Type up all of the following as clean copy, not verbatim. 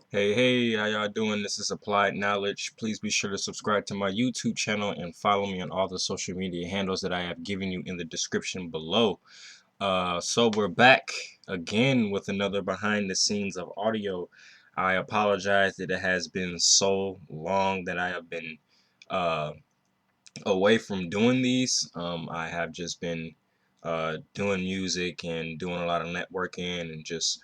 Hey, how y'all doing? This is Applied Knowledge. Please be sure to subscribe to my YouTube channel and follow me on all the social media handles that I have given you in the description below. So we're back again with another behind the scenes of audio. I apologize that it has been so long that I have been uh, away from doing these. I have just been doing music and doing a lot of networking and just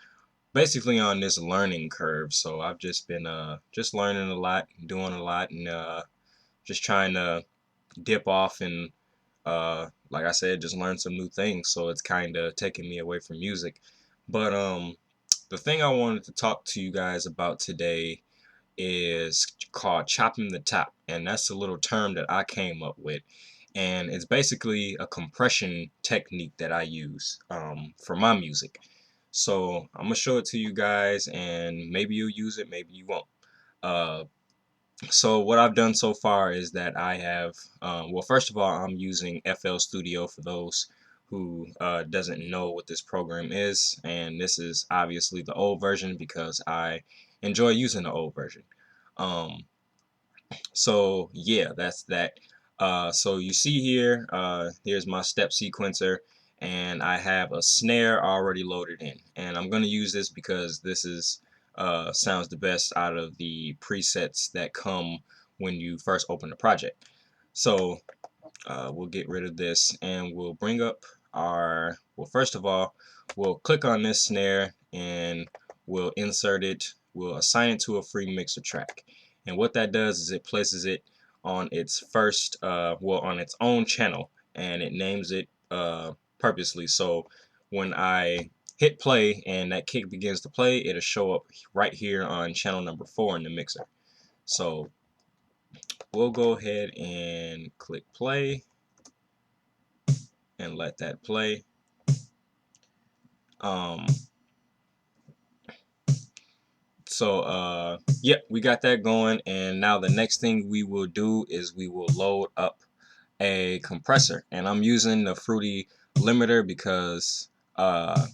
basically on this learning curve. So I've just been just learning a lot, doing a lot, and just trying to dip off and like I said, just learn some new things. So it's kind of taking me away from music. But the thing I wanted to talk to you guys about today is called chopping the top, and that's a little term that I came up with. And it's basically a compression technique that I use for my music. So I'm gonna show it to you guys, and maybe you'll use it, maybe you won't. Uh, so what I've done so far is that I have, well, first of all, I'm using FL Studio for those who doesn't know what this program is, and this is obviously the old version because I enjoy using the old version. Um, so yeah, that's that. So you see here, here's my step sequencer, and I have a snare already loaded in, and I'm going to use this because this is sounds the best out of the presets that come when you first open the project. So we'll get rid of this, and we'll bring up our, well, first of all, we'll click on this snare and we'll insert it, we'll assign it to a free mixer track. And what that does is it places it on its first, well, on its own channel, and it names it purposely. So when I hit play and that kick begins to play, it'll show up right here on channel number 4 in the mixer. So we'll go ahead and click play and let that play. Um, yeah, we got that going, and now the next thing we will do is we will load up a compressor, and I'm using the Fruity limiter because I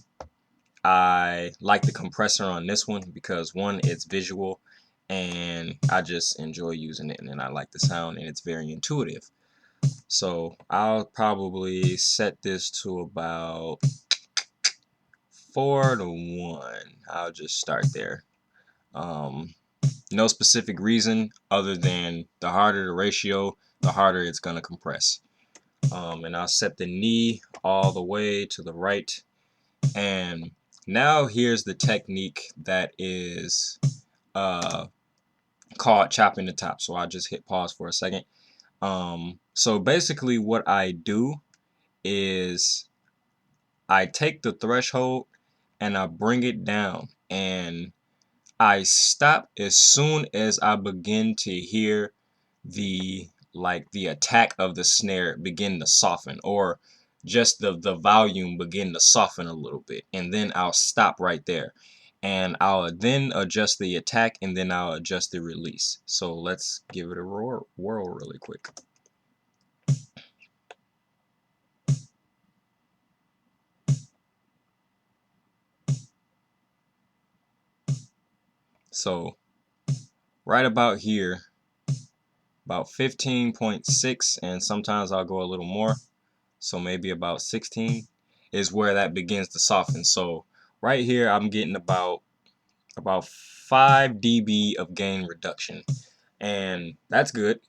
like the compressor on this one because one, it's visual, and I just enjoy using it, and I like the sound, and it's very intuitive. So I'll probably set this to about 4-to-1. I'll just start there. Um, no specific reason other than the harder the ratio, the harder it's going to compress. And I'll set the knee all the way to the right. And now here's the technique that is uh, called chopping the top. So I'll just hit pause for a second. So basically what I do is I take the threshold and I bring it down, and I stop as soon as I begin to hear the attack of the snare begin to soften, or just the volume begin to soften a little bit, and then I'll stop right there, and I'll then adjust the attack, and then I'll adjust the release. So let's give it a whirl really quick. So right about here, about 15.6, and sometimes I'll go a little more, so maybe about 16 is where that begins to soften. So right here I'm getting about 5 dB of gain reduction, and that's good.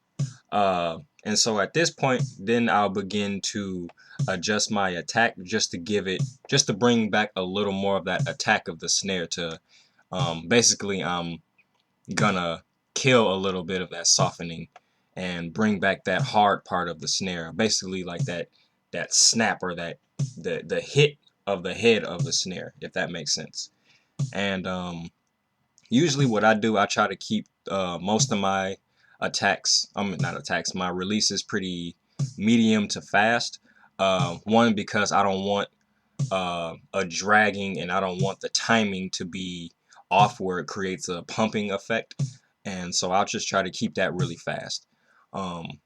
And so at this point, then I'll begin to adjust my attack just to bring back a little more of that attack of the snare to basically I'm gonna kill a little bit of that softening and bring back that hard part of the snare, basically like that snap, or that the hit of the head of the snare, if that makes sense. And usually what I do, I try to keep most of my attacks, not attacks, my releases pretty medium to fast. One, because I don't want a dragging, and I don't want the timing to be off where it creates a pumping effect. And so I'll just try to keep that really fast. Um,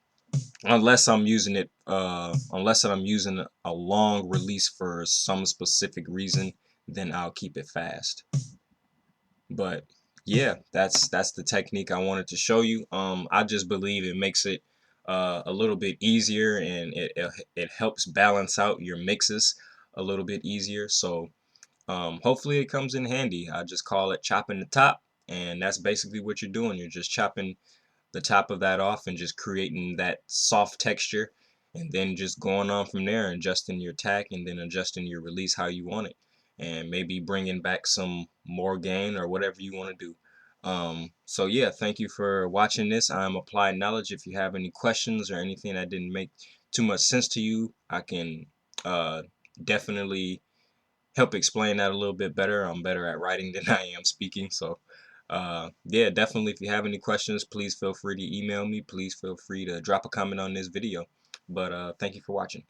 unless I'm using it, unless I'm using a long release for some specific reason, then I'll keep it fast. But yeah, that's the technique I wanted to show you. I just believe it makes it a little bit easier, and it helps balance out your mixes a little bit easier. So hopefully it comes in handy. I just call it chopping the top, and that's basically what you're doing. You're just chopping the top of that off and just creating that soft texture, and then just going on from there, adjusting your tack and then adjusting your release how you want it, and maybe bringing back some more gain or whatever you want to do. So yeah, thank you for watching this. I'm Applied Knowledge. If you have any questions or anything that didn't make too much sense to you, I can definitely help explain that a little bit better. I'm better at writing than I am speaking. So yeah, definitely, if you have any questions, please feel free to email me. Please feel free to drop a comment on this video. But thank you for watching.